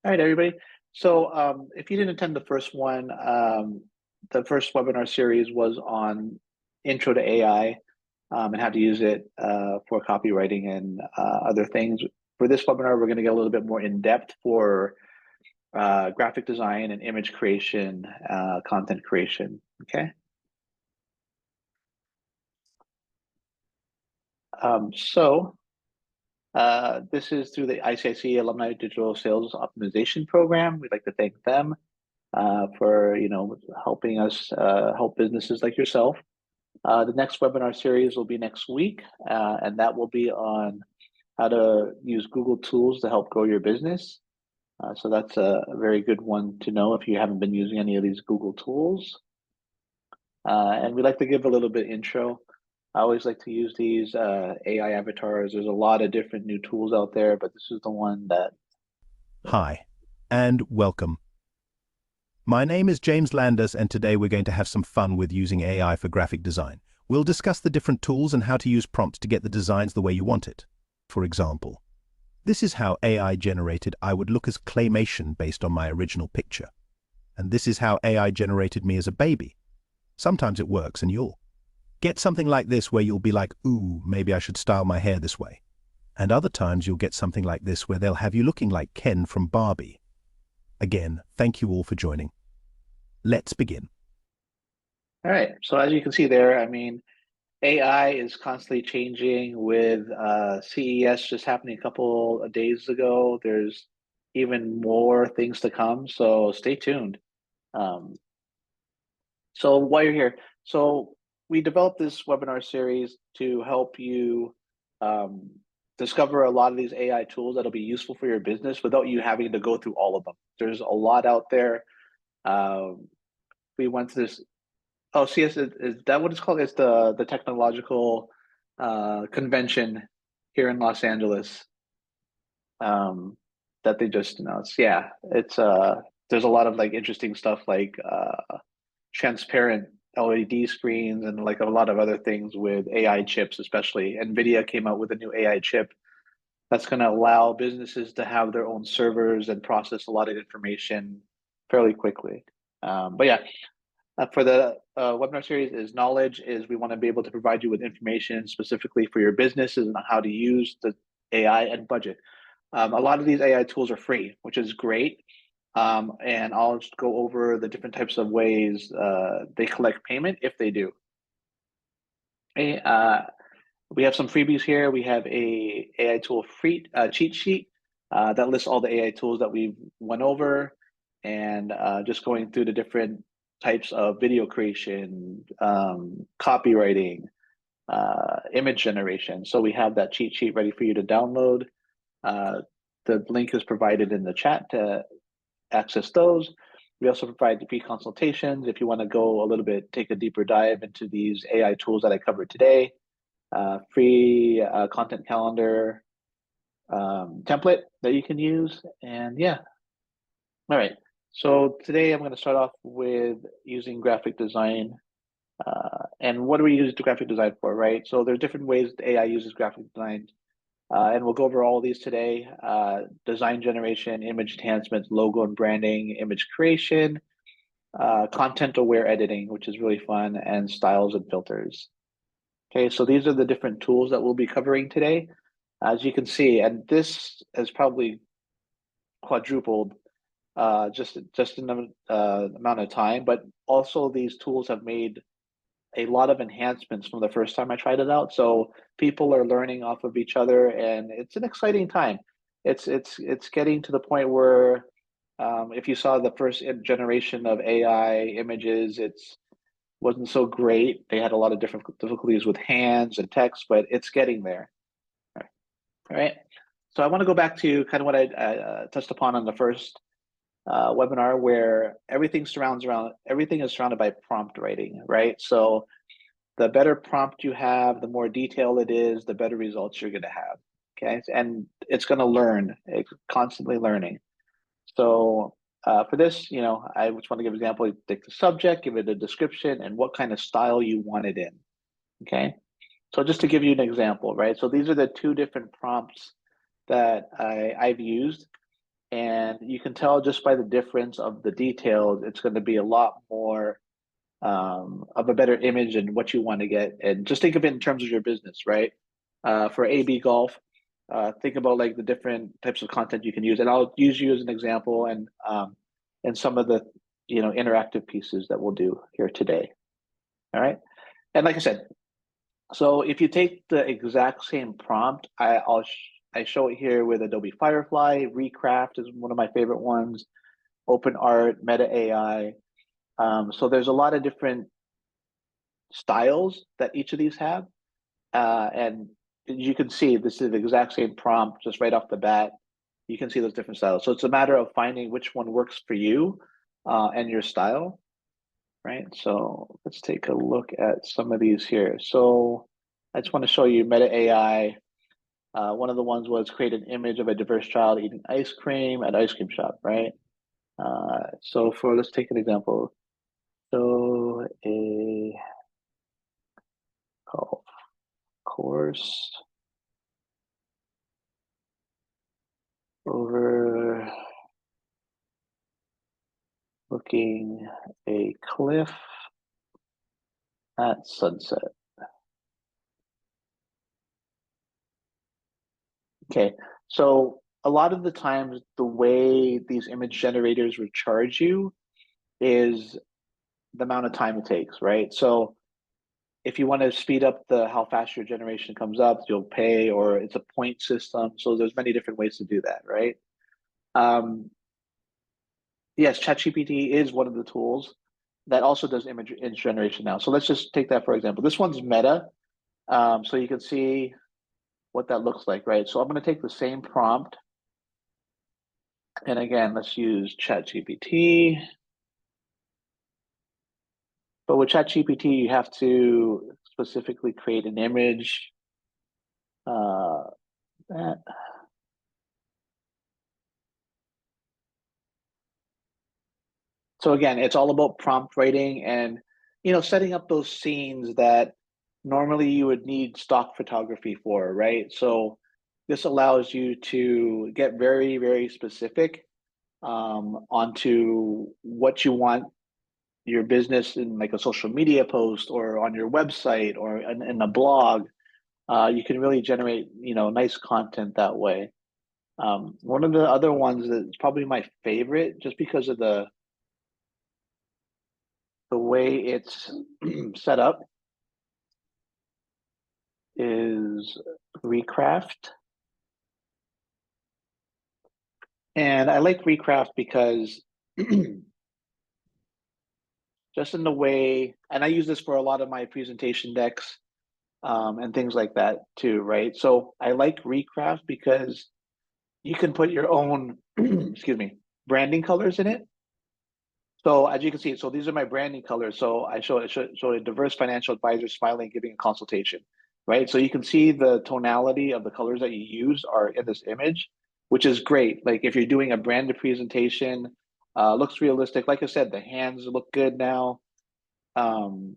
All right, everybody. So if you didn't attend the first one, the first webinar series was on Intro to AI and how to use it for copywriting and other things. For this webinar, we're going to get a little bit more in depth for graphic design and image creation, content creation. Okay. So this is through the ICIC Alumni Digital Sales Optimization Program. We'd like to thank them for helping us help businesses like yourself. The next webinar series will be next week, and that will be on how to use Google Tools to help grow your business. So that's a very good one to know if you haven't been using any of these Google tools. And we like to give a little bit intro. I always like to use these AI avatars. There's a lot of different new tools out there, but this is the one that. Hi, and welcome. My name is James Landers, and today we're going to have some fun with using AI for graphic design. We'll discuss the different tools and how to use prompts to get the designs the way you want it. For example, this is how AI generated I would look as claymation based on my original picture. And this is how AI generated me as a baby. Sometimes it works and you'll get something like this where you'll be like, ooh, maybe I should style my hair this way. And other times you'll get something like this where they'll have you looking like Ken from Barbie. Again, thank you all for joining. Let's begin. All right. So as you can see there, I mean, AI is constantly changing with CES just happening a couple of days ago. There's even more things to come, so stay tuned. Um, so while you're here, so we developed this webinar series to help you um, discover a lot of these AI tools that'll be useful for your business without you having to go through all of them. There's a lot out there. Um, we went to this. Oh, CS is that what it's called? It's the technological convention here in Los Angeles um, that they just announced. Yeah, it's there's a lot of like interesting stuff like transparent LED screens and like a lot of other things with AI chips, especially. NVIDIA came out with a new AI chip that's going to allow businesses to have their own servers and process a lot of information fairly quickly. But yeah, for the webinar series is knowledge is we want to be able to provide you with information specifically for your businesses and how to use the AI and budget. A lot of these AI tools are free, which is great. And I'll just go over the different types of ways they collect payment if they do. Okay, we have some freebies here. We have a AI tool free cheat sheet that lists all the AI tools that we've went over and just going through the different types of video creation, copywriting, image generation. So we have that cheat sheet ready for you to download. The link is provided in the chat to access those. We also provide free consultations if you want to go a little bit, take a deeper dive into these AI tools that I covered today. Free content calendar template that you can use. And yeah, all right. So today I'm going to start off with using graphic design. And what do we use graphic design for, right? So there's different ways AI uses graphic design. And we'll go over all these today. Design generation, image enhancements, logo and branding, image creation, content-aware editing, which is really fun, and styles and filters. Okay, so these are the different tools that we'll be covering today. As you can see, and this has probably quadrupled just in the amount of time, but also these tools have made a lot of enhancements from the first time I tried it out. So people are learning off of each other, and it's an exciting time. It's getting to the point where if you saw the first generation of AI images, it's wasn't so great. They had a lot of different difficulties with hands and text, but it's getting there. All right. So I want to go back to kind of what I touched upon on the first webinar, where everything is surrounded by prompt writing, right? So the better prompt you have, the more detail it is, the better results you're going to have. Okay, and it's going to learn. It's constantly learning. So for this, I just want to give an example. Take the subject, give it a description, and what kind of style you want it in. Okay, so just to give you an example, right? So these are the two different prompts that I've used. And you can tell just by the difference of the details, it's going to be a lot more of a better image and what you want to get. And just think of it in terms of your business, right? For AB Golf, think about like the different types of content you can use. And I'll use you as an example and some of the interactive pieces that we'll do here today. All right. And like I said, so if you take the exact same prompt, I show it here with Adobe Firefly. Recraft is one of my favorite ones. OpenArt, Meta AI. So there's a lot of different styles that each of these have. And you can see this is the exact same prompt just right off the bat. You can see those different styles. So it's a matter of finding which one works for you and your style, right? So let's take a look at some of these here. So I just want to show you Meta AI. One of the ones was create an image of a diverse child eating ice cream at ice cream shop, right? So let's take an example. So a golf course overlooking a cliff at sunset. Okay, so a lot of the times the way these image generators would charge you is the amount of time it takes, right? So if you want to speed up how fast your generation comes up, you'll pay, or it's a point system. So there's many different ways to do that, right? Yes, ChatGPT is one of the tools that also does image generation now. So let's just take that for example. This one's Meta, so you can see what that looks like, right? So I'm going to take the same prompt, and again, let's use ChatGPT. But with ChatGPT, you have to specifically create an image. That. So again, it's all about prompt writing and setting up those scenes that normally you would need stock photography for, right? So this allows you to get very, very specific onto what you want your business in, like a social media post or on your website or in a blog. You can really generate nice content that way. One of the other ones that's probably my favorite, just because of the way it's set up, is Recraft. And I like Recraft because just in the way, and I use this for a lot of my presentation decks and things like that too, right? So I like Recraft because you can put your own, excuse me, branding colors in it. So as you can see, so these are my branding colors. So I show a diverse financial advisor smiling, giving a consultation, right? So you can see the tonality of the colors that you use are in this image, which is great. Like if you're doing a branded presentation, looks realistic. Like I said, the hands look good now. And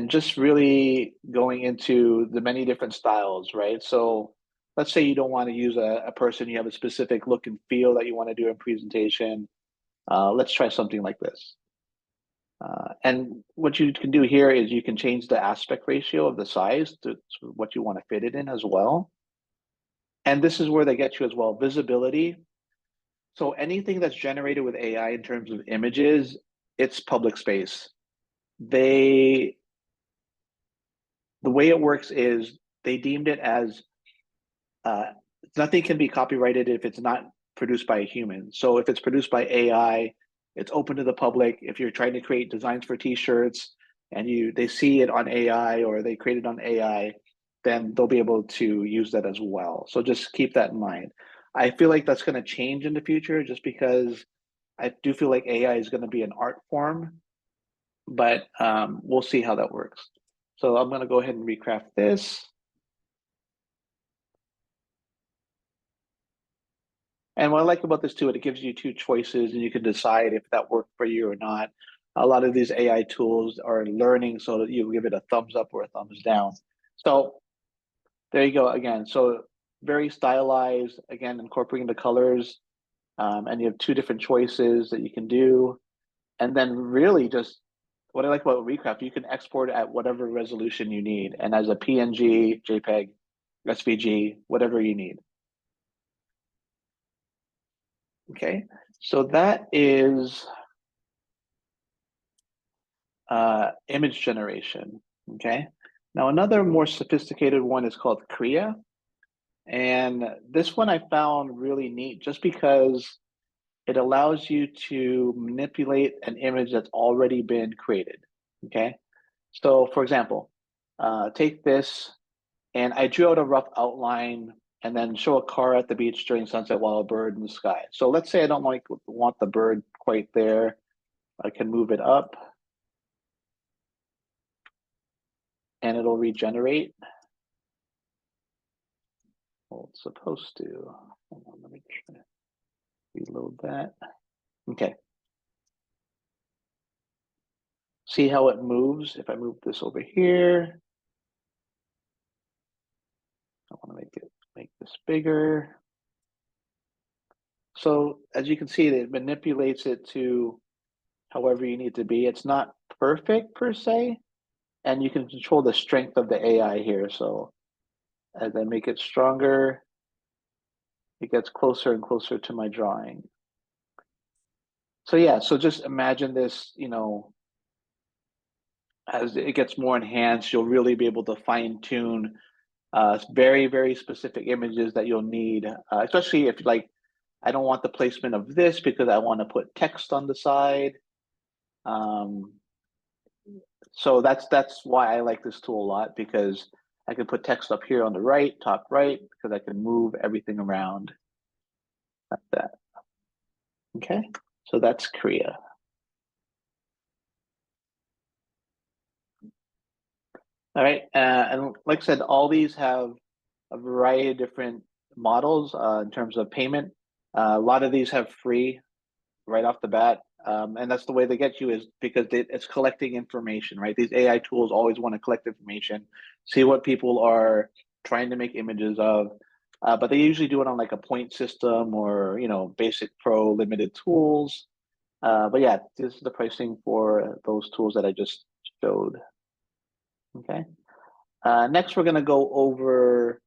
just really going into the many different styles, right? So let's say you don't want to use a person, you have a specific look and feel that you want to do in presentation. Let's try something like this. And what you can do here is you can change the aspect ratio of the size to what you want to fit it in as well. And this is where they get you as well, visibility. So anything that's generated with AI in terms of images, it's public space. The way it works is they deemed it as nothing can be copyrighted if it's not produced by a human. So if it's produced by AI, it's open to the public. If you're trying to create designs for t-shirts and they see it on AI or they create it on AI, then they'll be able to use that as well. So just keep that in mind. I feel like that's going to change in the future just because I do feel like AI is going to be an art form, but we'll see how that works. So I'm going to go ahead and recraft this. And what I like about this too, it gives you two choices and you can decide if that worked for you or not. A lot of these AI tools are learning so that you give it a thumbs up or a thumbs down. So there you go again. So very stylized, again, incorporating the colors. And you have two different choices that you can do. And then really just what I like about Recraft, you can export at whatever resolution you need, and as a PNG, JPEG, SVG, whatever you need. Okay, so that is image generation. Okay, now another more sophisticated one is called Krea. And this one I found really neat just because it allows you to manipulate an image that's already been created. Okay, so for example, take this, and I drew out a rough outline and then show a car at the beach during sunset while a bird in the sky. So let's say I don't want the bird quite there. I can move it up and it'll regenerate. Well, it's supposed to. Hold on, let me try to reload that. Okay. See how it moves? If I move this over here, I want to make this bigger. So as you can see, it manipulates it to however you need to be. It's not perfect per se, and you can control the strength of the AI here. So as I make it stronger, it gets closer and closer to my drawing. So yeah, so just imagine this, as it gets more enhanced, you'll really be able to fine tune very, very specific images that you'll need, especially if I don't want the placement of this because I want to put text on the side. So that's why I like this tool a lot, because I can put text up here on the right, top right, because I can move everything around like that. Okay, so that's Krea. All right, and like I said, all these have a variety of different models in terms of payment. A lot of these have free right off the bat. And that's the way they get you, is because it's collecting information, right? These AI tools always want to collect information, see what people are trying to make images of, but they usually do it on like a point system or, basic pro limited tools. But yeah, this is the pricing for those tools that I just showed. Okay. Next, we're going to go over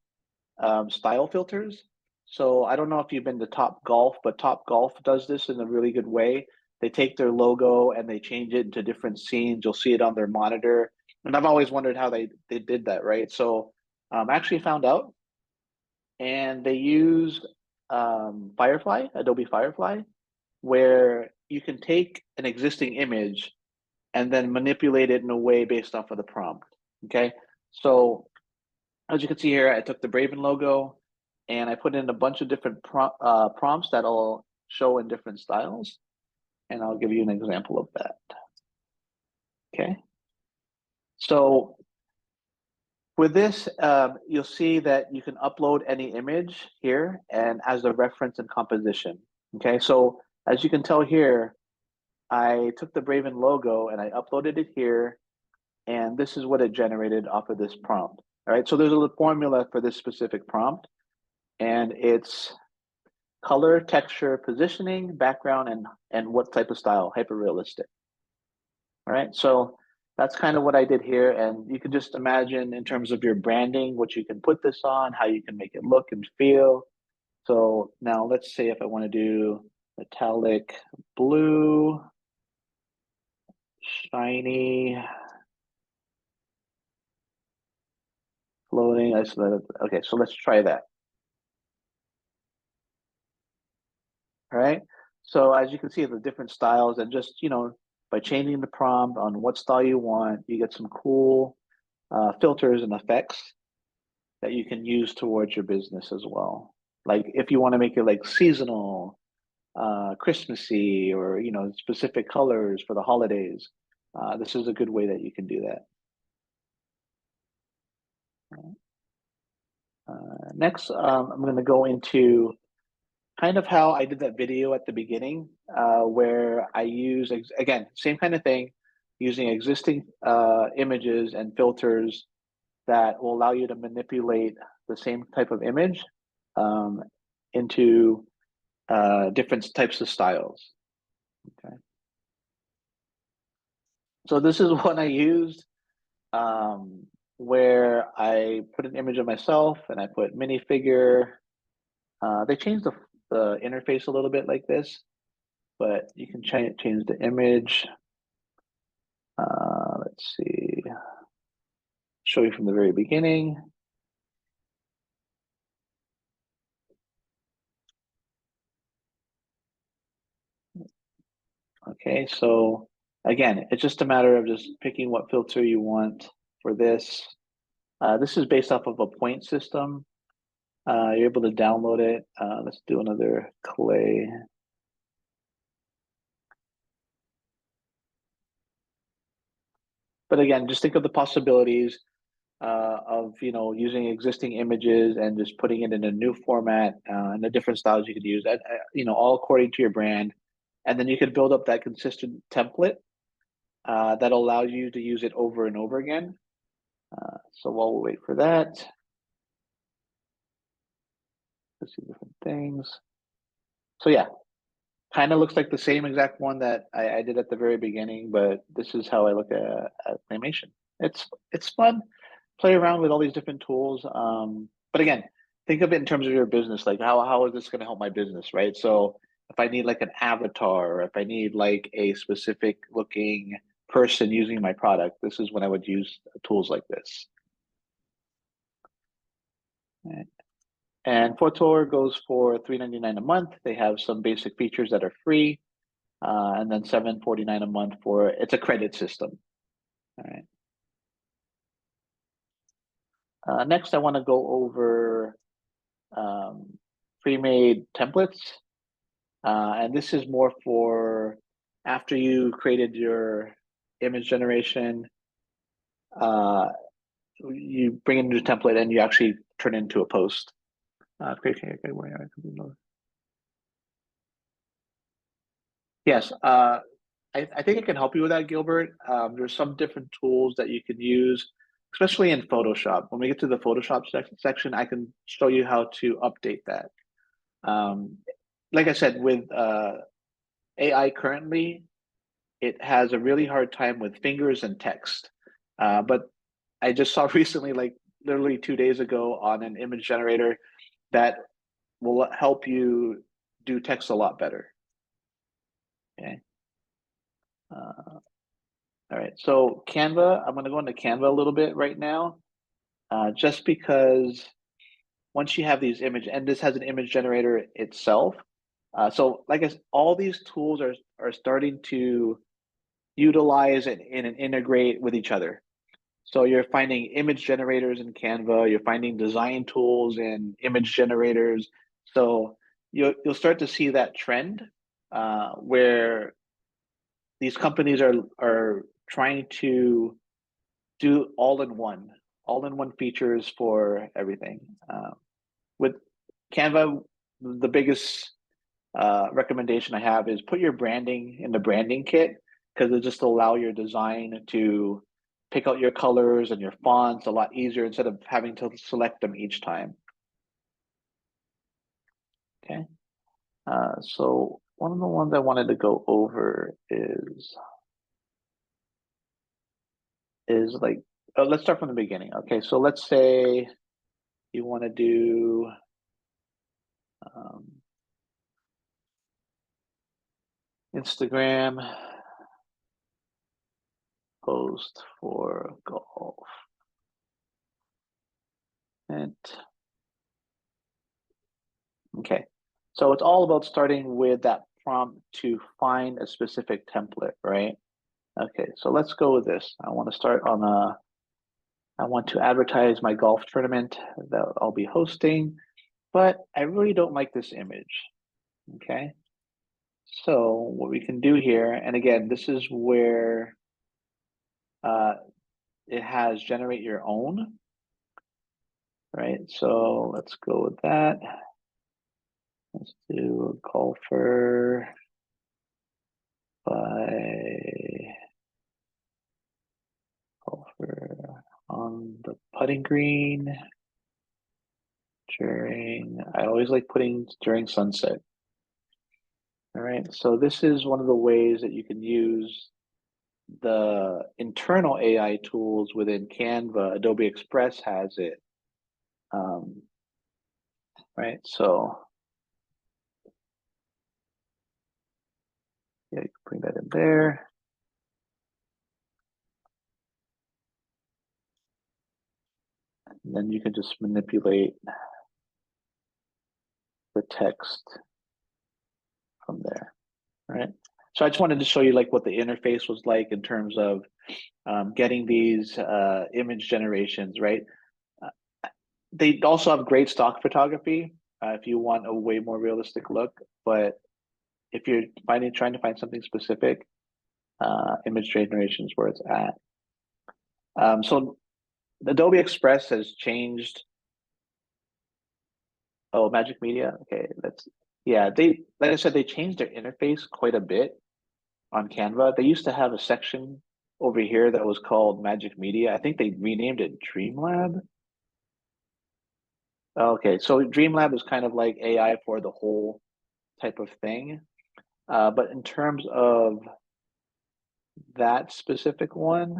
style filters. So I don't know if you've been to Top Golf, but Top Golf does this in a really good way. They take their logo and they change it into different scenes. You'll see it on their monitor. And I've always wondered how they did that, right? So I actually found out, and they used Firefly, Adobe Firefly, where you can take an existing image and then manipulate it in a way based off of the prompt. Okay. So as you can see here, I took the Braven logo and I put in a bunch of different prompts that'll show in different styles. And I'll give you an example of that. Okay. So with this, you'll see that you can upload any image here and as a reference and composition. Okay. So as you can tell here, I took the Braven logo and I uploaded it here. And this is what it generated off of this prompt. All right. So there's a formula for this specific prompt, and it's color, texture, positioning, background, and what type of style, hyper realistic. All right, so that's kind of what I did here, and you can just imagine in terms of your branding, what you can put this on, how you can make it look and feel. So now let's say if I want to do metallic blue, shiny, floating, isolated. Okay, so let's try that. All right. So as you can see, the different styles, and just, by changing the prompt on what style you want, you get some cool filters and effects that you can use towards your business as well. Like if you want to make it like seasonal, Christmassy, or, specific colors for the holidays, this is a good way that you can do that. Next, I'm going to go into kind of how I did that video at the beginning, where I use, again, same kind of thing, using existing images and filters that will allow you to manipulate the same type of image into different types of styles. Okay. So this is one I used where I put an image of myself and I put minifigure. They changed the interface a little bit like this, but you can change the image. Let's see, show you from the very beginning. Okay, so again, it's just a matter of just picking what filter you want for this. This is based off of a point system. You're able to download it. Let's do another clay. But again, just think of the possibilities of using existing images and just putting it in a new format and the different styles you could use. All according to your brand, and then you could build up that consistent template that allows you to use it over and over again. So while we wait for that, let's see different things. So yeah, kind of looks like the same exact one that I did at the very beginning, but this is how I look at animation. It's fun, play around with all these different tools. But again, think of it in terms of your business, like how is this going to help my business, right? So if I need like an avatar, or if I need like a specific looking person using my product, this is when I would use tools like this. Right. And Fortor goes for $3.99 a month. They have some basic features that are free, and then $7.49 a month for it's a credit system. All right. Next, I want to go over pre-made templates, and this is more for after you created your image generation. You bring in your template and you actually turn it into a post. Yes, I think it can help you with that, Gilbert. There's some different tools that you can use, especially in Photoshop. When we get to the Photoshop section, I can show you how to update that. Like I said, with AI currently, it has a really hard time with fingers and text. But I just saw recently, like literally 2 days ago, on an image generator that will help you do text a lot better. Okay. All right, so Canva, I'm going to go into Canva a little bit right now, just because once you have these image, and this has an image generator itself. So like I said, all these tools are starting to utilize and integrate with each other. So you're finding image generators in Canva, you're finding design tools in image generators. So you'll start to see that trend where these companies are trying to do all-in-one features for everything. With Canva, the biggest recommendation I have is put your branding in the branding kit, because it just allow your design to pick out your colors and your fonts a lot easier instead of having to select them each time. Okay, so one of the ones I wanted to go over is like, let's start from the beginning. Okay, so let's say you want to do Instagram post for golf. And okay, so it's all about starting with that prompt to find a specific template, right? Okay, so let's go with this. I want to start on I want to advertise my golf tournament that I'll be hosting, but I really don't like this image. Okay, so what we can do here, and again, this is where it has generate your own, right? So let's go with that. Let's do a golfer on the putting green during, I always like putting during sunset. right? So this is one of the ways that you can use the internal AI tools within Canva. Adobe Express has it, right? So yeah, you can bring that in there. And then you can just manipulate the text from there, right? So I just wanted to show you like what the interface was like in terms of getting these image generations, right? They also have great stock photography if you want a way more realistic look, but if you're trying to find something specific, image generation is where it's at. So Adobe Express has changed. Oh, Magic Media. Okay, yeah. Like I said, they changed their interface quite a bit on Canva. They used to have a section over here that was called Magic Media. I think they renamed it Dreamlab. Okay, so Dreamlab is kind of like AI for the whole type of thing. But in terms of that specific one,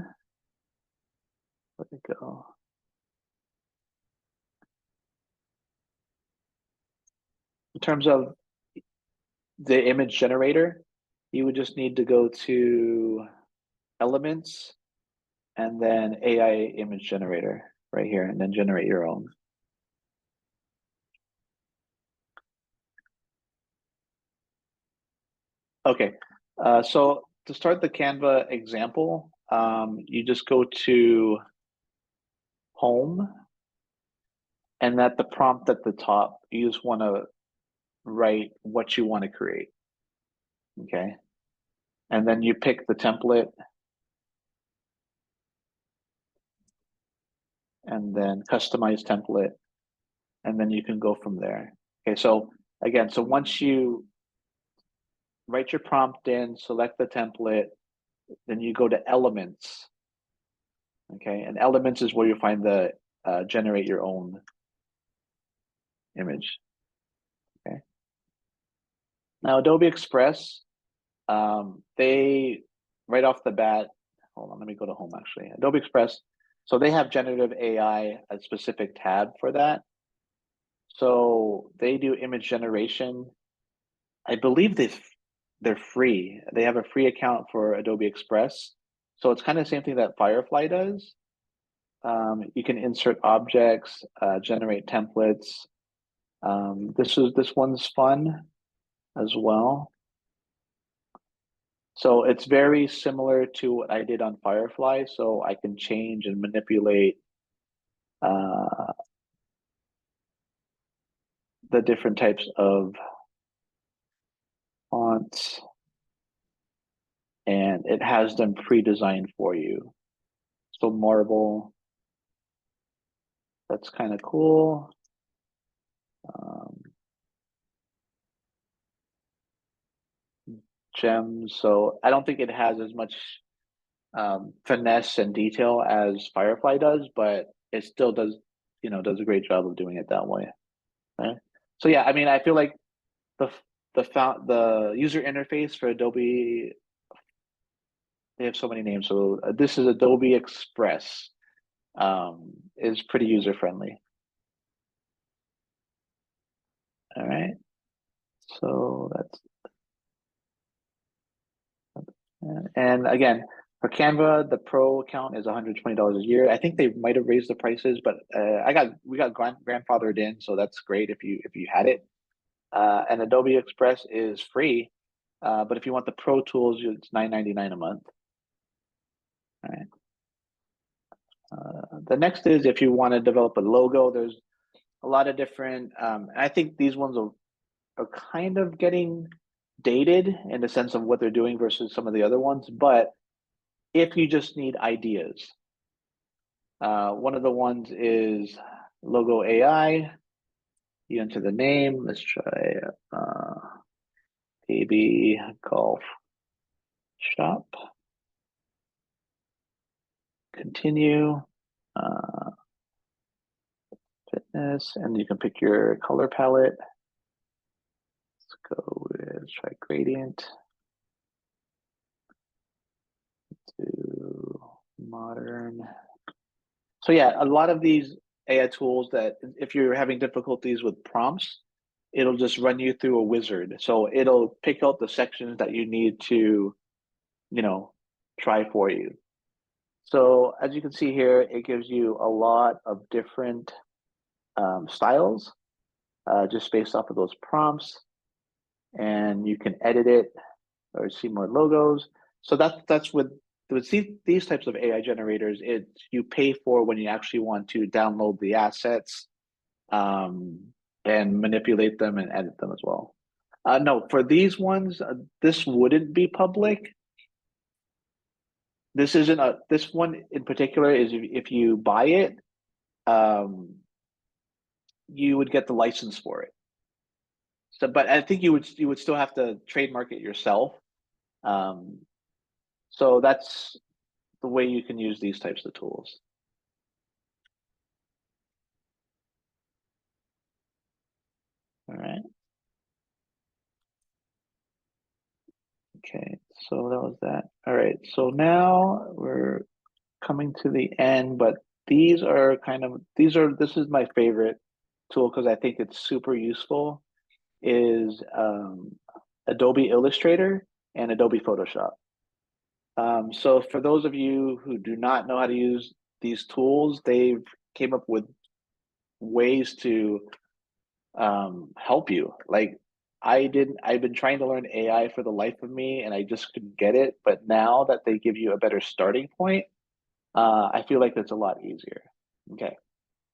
let me go. In terms of the image generator, you would just need to go to Elements and then AI image generator right here, and then generate your own. Okay, so to start the Canva example, you just go to Home, and at the prompt at the top, you just want to write what you want to create. Okay, and then you pick the template, and then customize template, and then you can go from there. Okay, so again, so once you write your prompt in, select the template, then you go to Elements. Okay, and Elements is where you find the generate your own image. Okay. Now Adobe Express, they right off the bat, hold on, let me go to Home actually. Adobe Express, so they have generative AI, a specific tab for that. So they do image generation. I believe they're free. They have a free account for Adobe Express. So it's kind of the same thing that Firefly does. You can insert objects, generate templates. This one's fun as well. So it's very similar to what I did on Firefly. So I can change and manipulate the different types of fonts, and it has them pre-designed for you. So Marble, that's kind of cool. Gems, so I don't think it has as much finesse and detail as Firefly does, but it still does, does a great job of doing it that way. Right? So yeah, I mean, I feel like the user interface for Adobe, they have so many names. So this is Adobe Express, is pretty user friendly. All right. So and again, for Canva, the pro account is $120 a year. I think they might have raised the prices, but we got grandfathered in, so that's great if you had it. And Adobe Express is free, but if you want the pro tools, it's $9.99 a month. All right. The next is if you want to develop a logo. There's a lot of different. I think these ones are kind of getting dated in the sense of what they're doing versus some of the other ones. But if you just need ideas, one of the ones is Logo AI. You enter the name. Let's try AB Golf Shop. Continue. Fitness, and you can pick your color palette. Let's go with let's try gradient to modern. So yeah, a lot of these AI tools that if you're having difficulties with prompts, it'll just run you through a wizard. So it'll pick out the sections that you need to, try for you. So as you can see here, it gives you a lot of different styles just based off of those prompts, and you can edit it or see more logos. So that's with these types of AI generators. You pay for when you actually want to download the assets and manipulate them and edit them as well. No, for these ones, this wouldn't be public. This isn't this one in particular is if you buy it, you would get the license for it. So, but I think you would still have to trademark it yourself. So that's the way you can use these types of tools. All right. Okay, so that was that. All right, so now we're coming to the end, but this is my favorite tool because I think it's super useful, is Adobe Illustrator and Adobe Photoshop. So for those of you who do not know how to use these tools, they've came up with ways to help you. Like I've been trying to learn AI for the life of me and I just couldn't get it. But now that they give you a better starting point, I feel like it's a lot easier. Okay,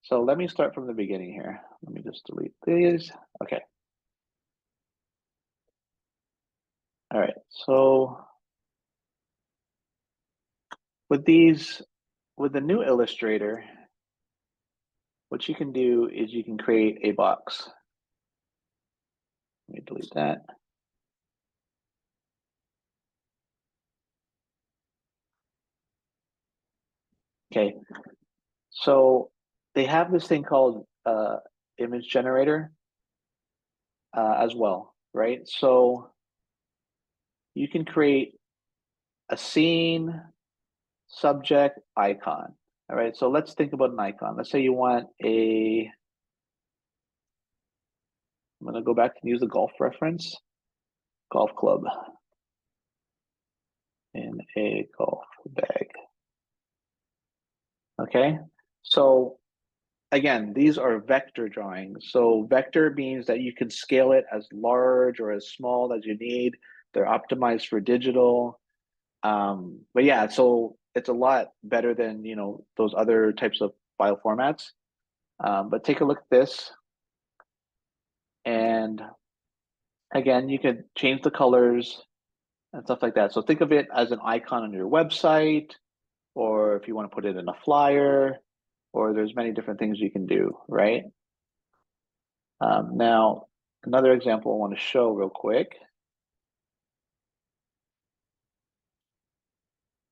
so let me start from the beginning here. Let me just delete these. Okay. All right, so with the new Illustrator, what you can do is you can create a box. Let me delete that. Okay, so they have this thing called image generator as well, right? So you can create a scene, subject, icon. All right, so let's think about an icon. Let's say you want I'm gonna go back and use the golf reference, golf club in a golf bag. Okay, so again, these are vector drawings. So vector means that you can scale it as large or as small as you need. They're optimized for digital. But yeah, so it's a lot better than, those other types of file formats. But take a look at this. And again, you can change the colors and stuff like that. So think of it as an icon on your website, or if you want to put it in a flyer, or there's many different things you can do, right? Now, another example I want to show real quick.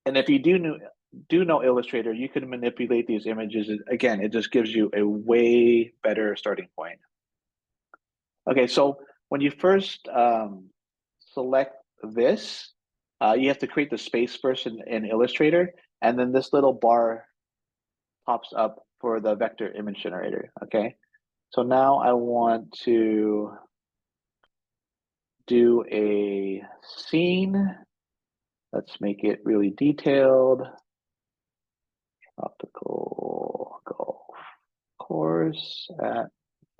And if you do know Illustrator, you can manipulate these images. Again, it just gives you a way better starting point. Okay, so when you first select this, you have to create the space first in Illustrator, and then this little bar pops up for the vector image generator, okay? So now I want to do a scene. Let's make it really detailed. Tropical golf course at,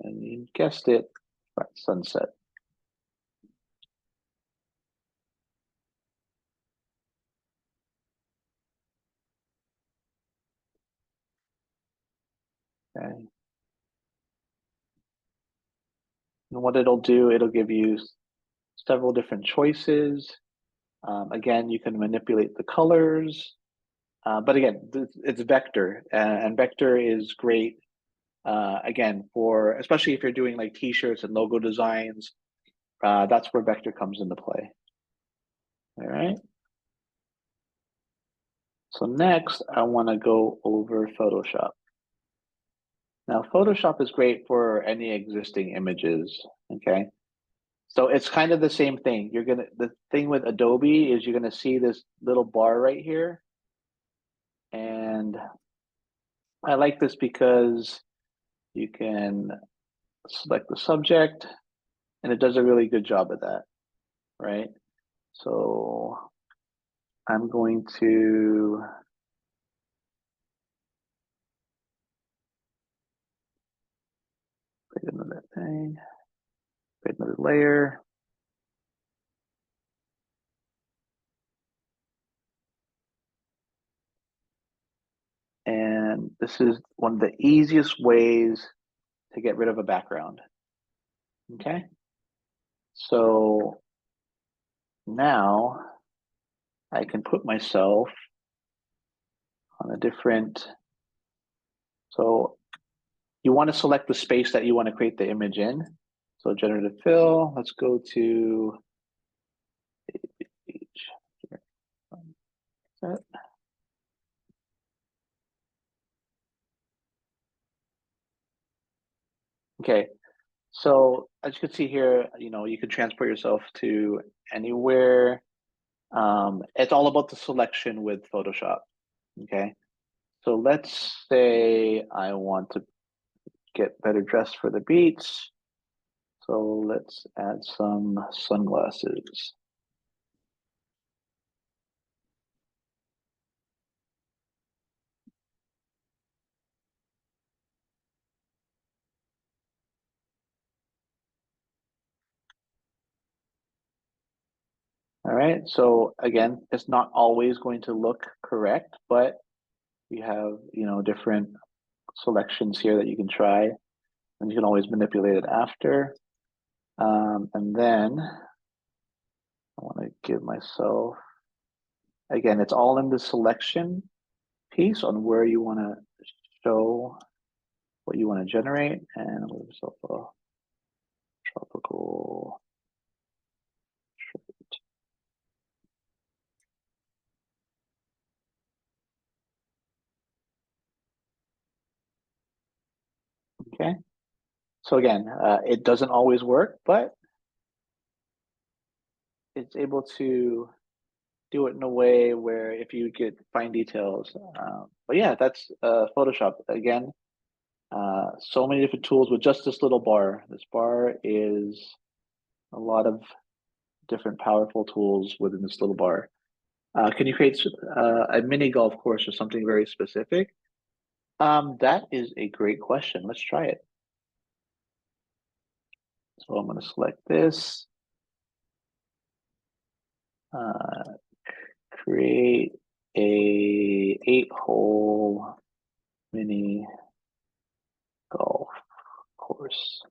and you guessed it, right, sunset. Okay. And what it'll do, it'll give you several different choices. Again, you can manipulate the colors, but again, it's vector, and vector is great. Again, especially if you're doing like t-shirts and logo designs, that's where vector comes into play. All right. So next, I want to go over Photoshop. Now, Photoshop is great for any existing images, okay? So it's kind of the same thing. The thing with Adobe is you're gonna see this little bar right here. And I like this because you can select the subject and it does a really good job of that, right? So I'm going to create another thing, create another layer. And this is one of the easiest ways to get rid of a background. Okay. So now I can put myself on a different, so you want to select the space that you want to create the image in. So generative fill, let's go to set. Okay, so as you can see here, you can transport yourself to anywhere. It's all about the selection with Photoshop. Okay, so let's say I want to get better dressed for the beach. So let's add some sunglasses. All right, so again, it's not always going to look correct, but you have, different selections here that you can try, and you can always manipulate it after. And then I want to give myself, again, it's all in the selection piece on where you want to show what you want to generate, and I'll give myself a tropical shirt. Okay. So again, it doesn't always work, but it's able to do it in a way where if you get fine details. But yeah, that's Photoshop. Again, so many different tools with just this little bar. This bar is a lot of different powerful tools within this little bar. Can you create a mini golf course or something very specific? That is a great question. Let's try it. So I'm going to select this. Create a 8-hole mini golf course.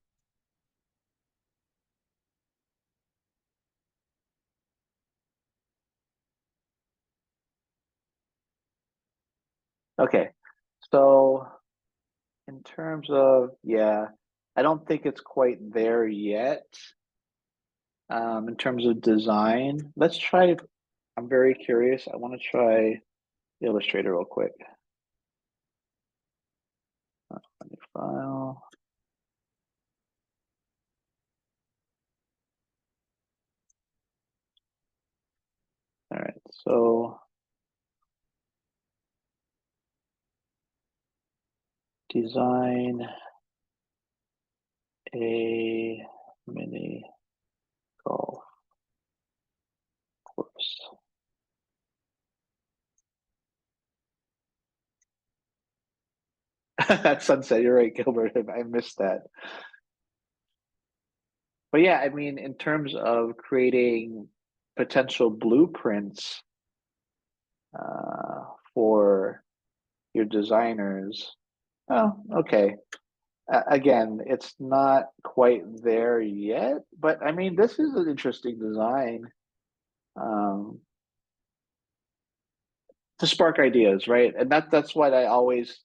Okay, so in terms of, yeah, I don't think it's quite there yet. In terms of design, let's try, I'm very curious. I want to try Illustrator real quick. New file. All right, so design a mini golf course. That's sunset. You're right, Gilbert. I missed that. But yeah, I mean, in terms of creating potential blueprints for your designers, oh, okay. Again, it's not quite there yet, but I mean, this is an interesting design um, to spark ideas, right? And that's what I always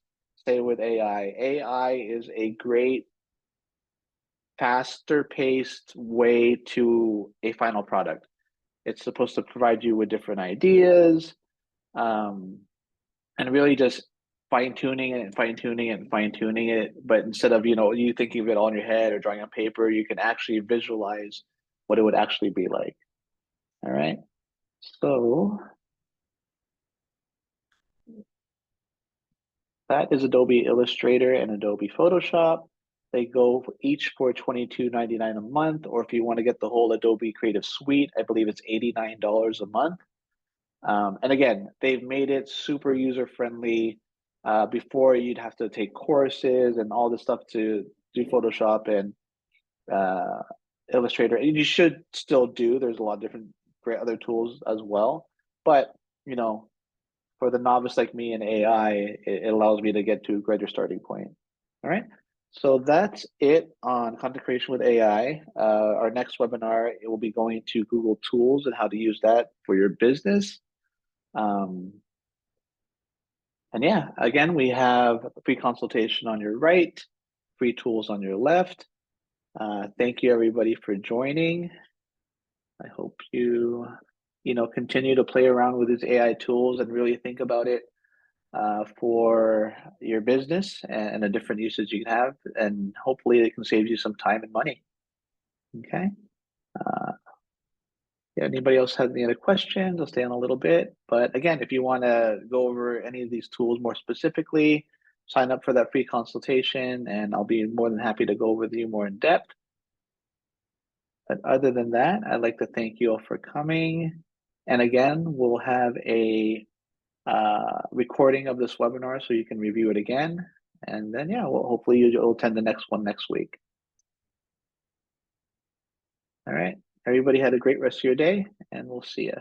say with AI. AI is a great faster paced way to a final product. It's supposed to provide you with different ideas, um, and really just fine tuning it and fine tuning it and fine tuning it. But instead of you thinking of it all in your head or drawing on paper, you can actually visualize what it would actually be like. All right, so that is Adobe Illustrator and Adobe Photoshop. They go each for $22.99 a month, or if you want to get the whole Adobe Creative Suite, I believe it's $89 a month. And again, they've made it super user friendly. Before you'd have to take courses and all this stuff to do Photoshop and Illustrator, and you should still do. There's a lot of different great other tools as well, but you know, for the novice like me in AI, it allows me to get to a greater starting point. All right. So that's it on content creation with AI. Our next webinar, it will be going to Google Tools and how to use that for your business. And yeah, again, we have a free consultation on your right, free tools on your left. Thank you everybody for joining. I hope you continue to play around with these AI tools and really think about it for your business and the different usage you can have, and hopefully it can save you some time and money. Okay. Yeah, anybody else have any other questions? I'll stay on a little bit. But again, if you want to go over any of these tools more specifically, sign up for that free consultation and I'll be more than happy to go over with you more in depth. But other than that, I'd like to thank you all for coming. And again, we'll have a recording of this webinar so you can review it again. And then, yeah, well, hopefully you'll attend the next one next week. All right. Everybody had a great rest of your day, and we'll see you.